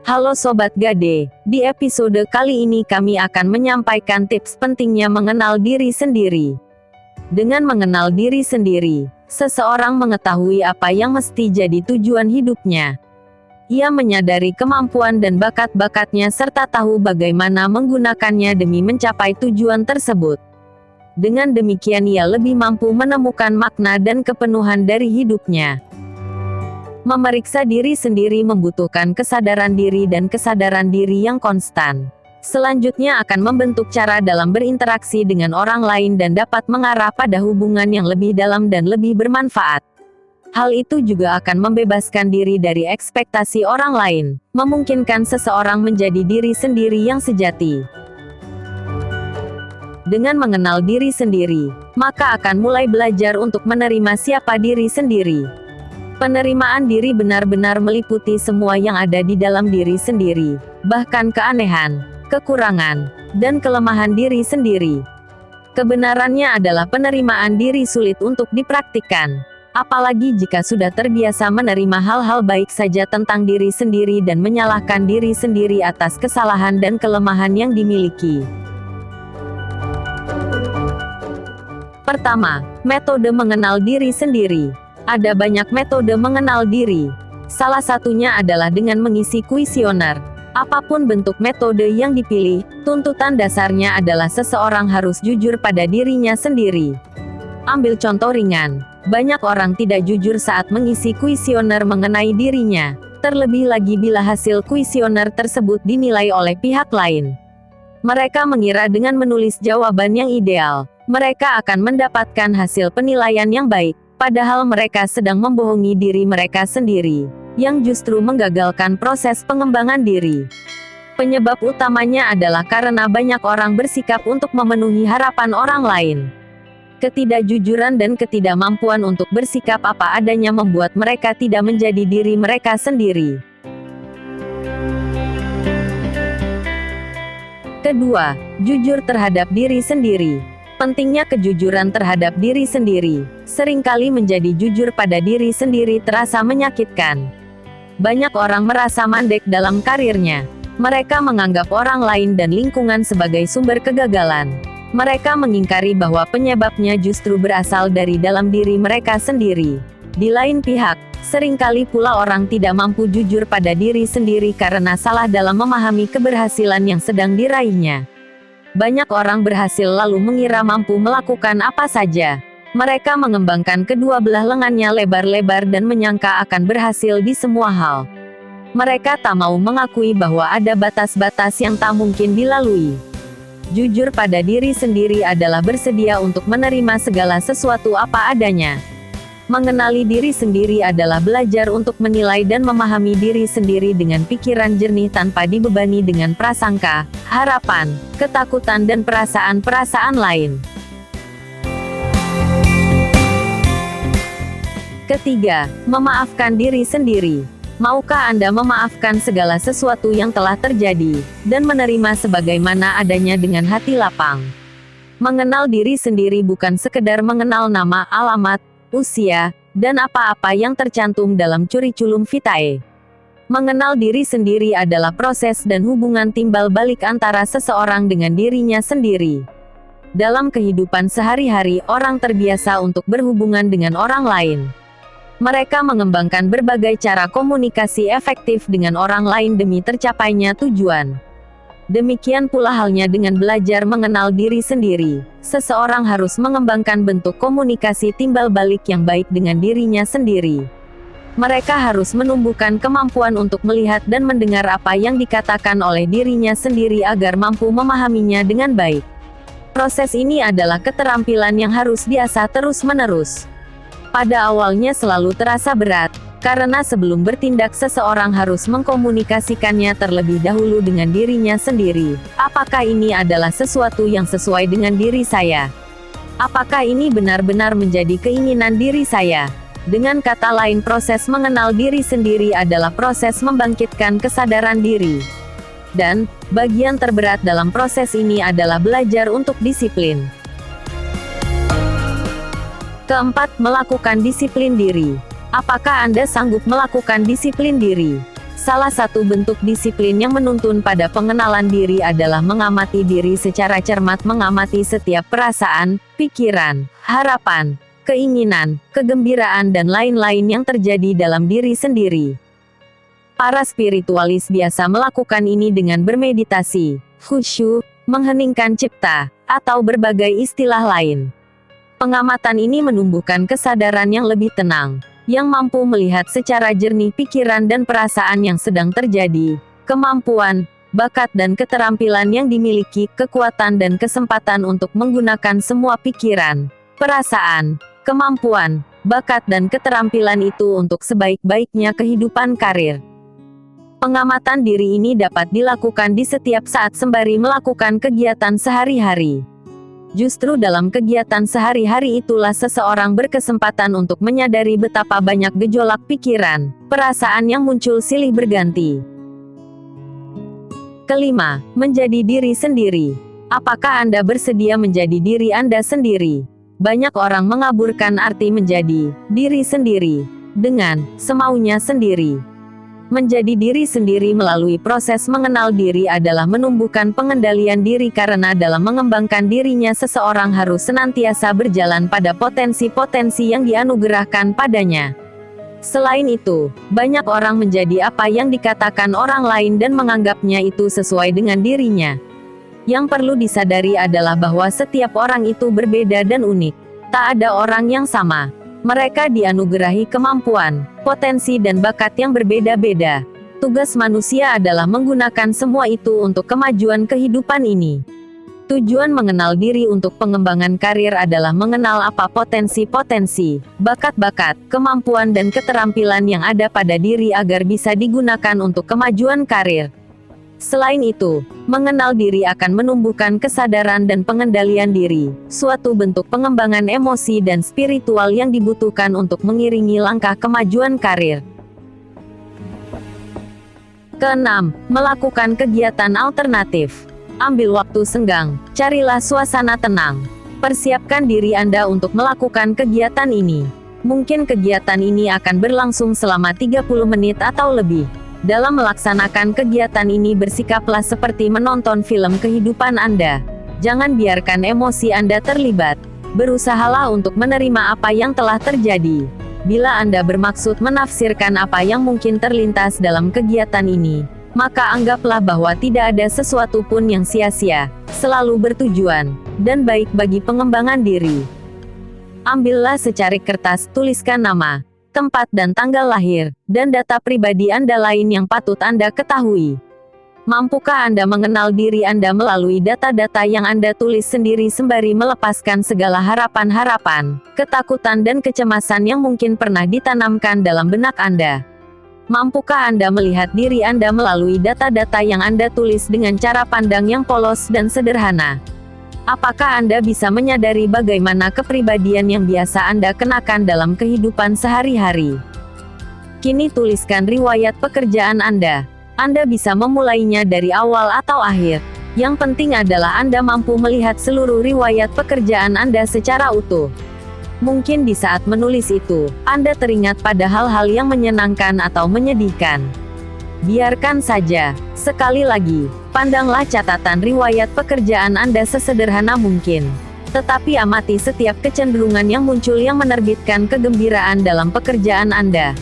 Halo Sobat Gade, di episode kali ini kami akan menyampaikan tips pentingnya mengenal diri sendiri. Dengan mengenal diri sendiri, seseorang mengetahui apa yang mesti jadi tujuan hidupnya. Ia menyadari kemampuan dan bakat-bakatnya serta tahu bagaimana menggunakannya demi mencapai tujuan tersebut. Dengan demikian ia lebih mampu menemukan makna dan kepenuhan dari hidupnya. Memeriksa diri sendiri membutuhkan kesadaran diri dan kesadaran diri yang konstan. Selanjutnya akan membentuk cara dalam berinteraksi dengan orang lain dan dapat mengarah pada hubungan yang lebih dalam dan lebih bermanfaat. Hal itu juga akan membebaskan diri dari ekspektasi orang lain, memungkinkan seseorang menjadi diri sendiri yang sejati. Dengan mengenal diri sendiri, maka akan mulai belajar untuk menerima siapa diri sendiri. Penerimaan diri benar-benar meliputi semua yang ada di dalam diri sendiri, bahkan keanehan, kekurangan, dan kelemahan diri sendiri. Kebenarannya adalah penerimaan diri sulit untuk dipraktikkan. Apalagi jika sudah terbiasa menerima hal-hal baik saja tentang diri sendiri dan menyalahkan diri sendiri atas kesalahan dan kelemahan yang dimiliki. Pertama, metode mengenal diri sendiri. Ada banyak metode mengenal diri. Salah satunya adalah dengan mengisi kuesioner. Apapun bentuk metode yang dipilih, tuntutan dasarnya adalah seseorang harus jujur pada dirinya sendiri. Ambil contoh ringan. Banyak orang tidak jujur saat mengisi kuesioner mengenai dirinya, terlebih lagi bila hasil kuesioner tersebut dinilai oleh pihak lain. Mereka mengira dengan menulis jawaban yang ideal, mereka akan mendapatkan hasil penilaian yang baik. Padahal mereka sedang membohongi diri mereka sendiri, yang justru menggagalkan proses pengembangan diri. Penyebab utamanya adalah karena banyak orang bersikap untuk memenuhi harapan orang lain. Ketidakjujuran dan ketidakmampuan untuk bersikap apa adanya membuat mereka tidak menjadi diri mereka sendiri. Kedua, jujur terhadap diri sendiri. Pentingnya kejujuran terhadap diri sendiri, seringkali menjadi jujur pada diri sendiri terasa menyakitkan. Banyak orang merasa mandek dalam karirnya. Mereka menganggap orang lain dan lingkungan sebagai sumber kegagalan. Mereka mengingkari bahwa penyebabnya justru berasal dari dalam diri mereka sendiri. Di lain pihak, seringkali pula orang tidak mampu jujur pada diri sendiri karena salah dalam memahami keberhasilan yang sedang diraihnya. Banyak orang berhasil lalu mengira mampu melakukan apa saja. Mereka mengembangkan kedua belah lengannya lebar-lebar dan menyangka akan berhasil di semua hal. Mereka tak mau mengakui bahwa ada batas-batas yang tak mungkin dilalui. Jujur pada diri sendiri adalah bersedia untuk menerima segala sesuatu apa adanya. Mengenali diri sendiri adalah belajar untuk menilai dan memahami diri sendiri dengan pikiran jernih tanpa dibebani dengan prasangka, harapan, ketakutan dan perasaan-perasaan lain. Ketiga, memaafkan diri sendiri. Maukah Anda memaafkan segala sesuatu yang telah terjadi, dan menerima sebagaimana adanya dengan hati lapang? Mengenal diri sendiri bukan sekedar mengenal nama, alamat, usia, dan apa-apa yang tercantum dalam Curriculum Vitae. Mengenal diri sendiri adalah proses dan hubungan timbal balik antara seseorang dengan dirinya sendiri. Dalam kehidupan sehari-hari, orang terbiasa untuk berhubungan dengan orang lain. Mereka mengembangkan berbagai cara komunikasi efektif dengan orang lain demi tercapainya tujuan. Demikian pula halnya dengan belajar mengenal diri sendiri. Seseorang harus mengembangkan bentuk komunikasi timbal balik yang baik dengan dirinya sendiri. Mereka harus menumbuhkan kemampuan untuk melihat dan mendengar apa yang dikatakan oleh dirinya sendiri agar mampu memahaminya dengan baik. Proses ini adalah keterampilan yang harus diasah terus-menerus. Pada awalnya selalu terasa berat, karena sebelum bertindak seseorang harus mengkomunikasikannya terlebih dahulu dengan dirinya sendiri. Apakah ini adalah sesuatu yang sesuai dengan diri saya? Apakah ini benar-benar menjadi keinginan diri saya? Dengan kata lain, proses mengenal diri sendiri adalah proses membangkitkan kesadaran diri. Dan, bagian terberat dalam proses ini adalah belajar untuk disiplin. Keempat, melakukan disiplin diri. Apakah Anda sanggup melakukan disiplin diri? Salah satu bentuk disiplin yang menuntun pada pengenalan diri adalah mengamati diri secara cermat, mengamati setiap perasaan, pikiran, harapan, keinginan, kegembiraan dan lain-lain yang terjadi dalam diri sendiri. Para spiritualis biasa melakukan ini dengan bermeditasi, khusyuk, mengheningkan cipta, atau berbagai istilah lain. Pengamatan ini menumbuhkan kesadaran yang lebih tenang, yang mampu melihat secara jernih pikiran dan perasaan yang sedang terjadi, kemampuan, bakat dan keterampilan yang dimiliki, kekuatan dan kesempatan untuk menggunakan semua pikiran, perasaan, kemampuan, bakat dan keterampilan itu untuk sebaik-baiknya kehidupan karir. Pengamatan diri ini dapat dilakukan di setiap saat sembari melakukan kegiatan sehari-hari. Justru dalam kegiatan sehari-hari itulah seseorang berkesempatan untuk menyadari betapa banyak gejolak pikiran, perasaan yang muncul silih berganti. Kelima, menjadi diri sendiri. Apakah Anda bersedia menjadi diri Anda sendiri? Banyak orang mengaburkan arti menjadi diri sendiri dengan semaunya sendiri. Menjadi diri sendiri melalui proses mengenal diri adalah menumbuhkan pengendalian diri, karena dalam mengembangkan dirinya seseorang harus senantiasa berjalan pada potensi-potensi yang dianugerahkan padanya. Selain itu, banyak orang menjadi apa yang dikatakan orang lain dan menganggapnya itu sesuai dengan dirinya. Yang perlu disadari adalah bahwa setiap orang itu berbeda dan unik. Tak ada orang yang sama. Mereka dianugerahi kemampuan, potensi dan bakat yang berbeda-beda. Tugas manusia adalah menggunakan semua itu untuk kemajuan kehidupan ini. Tujuan mengenal diri untuk pengembangan karir adalah mengenal apa potensi-potensi, bakat-bakat, kemampuan dan keterampilan yang ada pada diri agar bisa digunakan untuk kemajuan karir. Selain itu, mengenal diri akan menumbuhkan kesadaran dan pengendalian diri, suatu bentuk pengembangan emosi dan spiritual yang dibutuhkan untuk mengiringi langkah kemajuan karir. Keenam, melakukan kegiatan alternatif. Ambil waktu senggang, carilah suasana tenang. Persiapkan diri Anda untuk melakukan kegiatan ini. Mungkin kegiatan ini akan berlangsung selama 30 menit atau lebih. Dalam melaksanakan kegiatan ini bersikaplah seperti menonton film kehidupan Anda. Jangan biarkan emosi Anda terlibat. Berusahalah untuk menerima apa yang telah terjadi. Bila Anda bermaksud menafsirkan apa yang mungkin terlintas dalam kegiatan ini, maka anggaplah bahwa tidak ada sesuatu pun yang sia-sia, selalu bertujuan, dan baik bagi pengembangan diri. Ambillah secarik kertas, tuliskan nama, tempat dan tanggal lahir, dan data pribadi Anda lain yang patut Anda ketahui. Mampukah Anda mengenal diri Anda melalui data-data yang Anda tulis sendiri sembari melepaskan segala harapan-harapan, ketakutan dan kecemasan yang mungkin pernah ditanamkan dalam benak Anda? Mampukah Anda melihat diri Anda melalui data-data yang Anda tulis dengan cara pandang yang polos dan sederhana? Apakah Anda bisa menyadari bagaimana kepribadian yang biasa Anda kenakan dalam kehidupan sehari-hari? Kini tuliskan riwayat pekerjaan Anda. Anda bisa memulainya dari awal atau akhir. Yang penting adalah Anda mampu melihat seluruh riwayat pekerjaan Anda secara utuh. Mungkin di saat menulis itu, Anda teringat pada hal-hal yang menyenangkan atau menyedihkan. Biarkan saja. Sekali lagi, pandanglah catatan riwayat pekerjaan Anda sesederhana mungkin. Tetapi amati setiap kecenderungan yang muncul yang menerbitkan kegembiraan dalam pekerjaan Anda.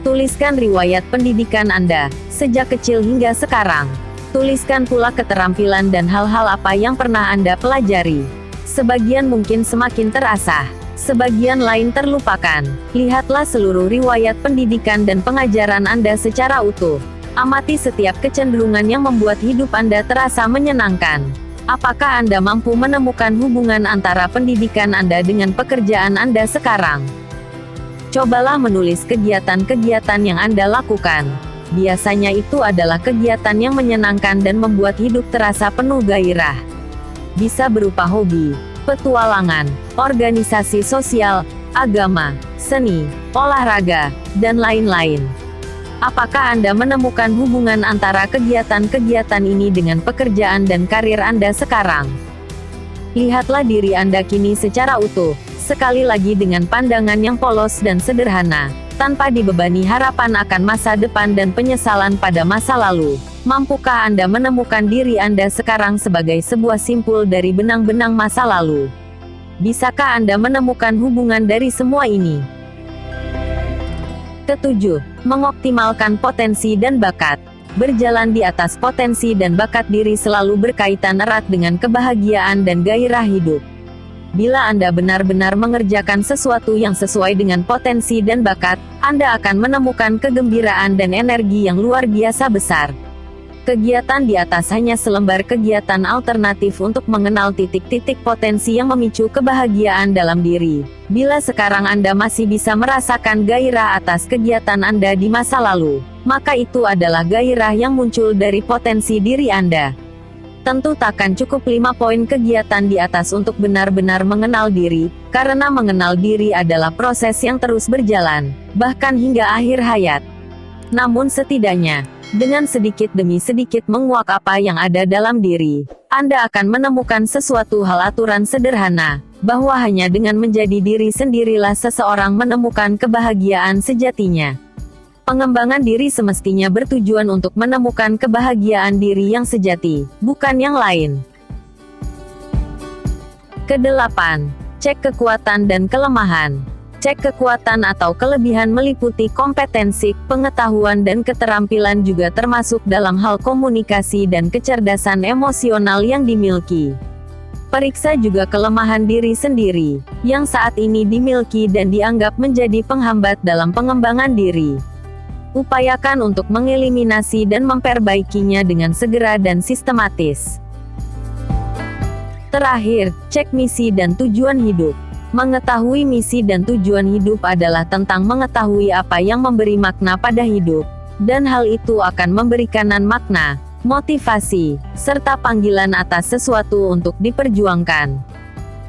Tuliskan riwayat pendidikan Anda, sejak kecil hingga sekarang. Tuliskan pula keterampilan dan hal-hal apa yang pernah Anda pelajari. Sebagian mungkin semakin terasah, sebagian lain terlupakan. Lihatlah seluruh riwayat pendidikan dan pengajaran Anda secara utuh. Amati setiap kecenderungan yang membuat hidup Anda terasa menyenangkan. Apakah Anda mampu menemukan hubungan antara pendidikan Anda dengan pekerjaan Anda sekarang? Cobalah menulis kegiatan-kegiatan yang Anda lakukan. Biasanya itu adalah kegiatan yang menyenangkan dan membuat hidup terasa penuh gairah. Bisa berupa hobi, petualangan, organisasi sosial, agama, seni, olahraga, dan lain-lain. Apakah Anda menemukan hubungan antara kegiatan-kegiatan ini dengan pekerjaan dan karir Anda sekarang? Lihatlah diri Anda kini secara utuh, sekali lagi dengan pandangan yang polos dan sederhana, tanpa dibebani harapan akan masa depan dan penyesalan pada masa lalu. Mampukah Anda menemukan diri Anda sekarang sebagai sebuah simpul dari benang-benang masa lalu? Bisakah Anda menemukan hubungan dari semua ini? Ketujuh, mengoptimalkan potensi dan bakat. Berjalan di atas potensi dan bakat diri selalu berkaitan erat dengan kebahagiaan dan gairah hidup. Bila Anda benar-benar mengerjakan sesuatu yang sesuai dengan potensi dan bakat, Anda akan menemukan kegembiraan dan energi yang luar biasa besar. Kegiatan di atas hanya selembar kegiatan alternatif untuk mengenal titik-titik potensi yang memicu kebahagiaan dalam diri. Bila sekarang Anda masih bisa merasakan gairah atas kegiatan Anda di masa lalu, maka itu adalah gairah yang muncul dari potensi diri Anda. Tentu takkan cukup 5 poin kegiatan di atas untuk benar-benar mengenal diri, karena mengenal diri adalah proses yang terus berjalan, bahkan hingga akhir hayat. Namun setidaknya, dengan sedikit demi sedikit menguak apa yang ada dalam diri, Anda akan menemukan sesuatu hal aturan sederhana, bahwa hanya dengan menjadi diri sendirilah seseorang menemukan kebahagiaan sejatinya. Pengembangan diri semestinya bertujuan untuk menemukan kebahagiaan diri yang sejati, bukan yang lain. Kedelapan, cek kekuatan dan kelemahan. Cek kekuatan atau kelebihan meliputi kompetensi, pengetahuan dan keterampilan juga termasuk dalam hal komunikasi dan kecerdasan emosional yang dimiliki. Periksa juga kelemahan diri sendiri, yang saat ini dimiliki dan dianggap menjadi penghambat dalam pengembangan diri. Upayakan untuk mengeliminasi dan memperbaikinya dengan segera dan sistematis. Terakhir, cek misi dan tujuan hidup. Mengetahui misi dan tujuan hidup adalah tentang mengetahui apa yang memberi makna pada hidup, dan hal itu akan memberikan makna, motivasi, serta panggilan atas sesuatu untuk diperjuangkan.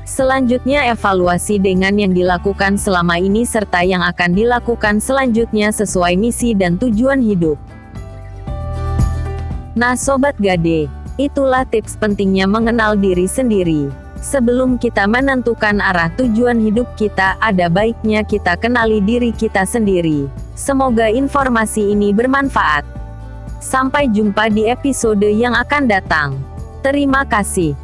Selanjutnya evaluasi dengan yang dilakukan selama ini serta yang akan dilakukan selanjutnya sesuai misi dan tujuan hidup. Nah Sobat Gade, itulah tips pentingnya mengenal diri sendiri. Sebelum kita menentukan arah tujuan hidup kita, ada baiknya kita kenali diri kita sendiri. Semoga informasi ini bermanfaat. Sampai jumpa di episode yang akan datang. Terima kasih.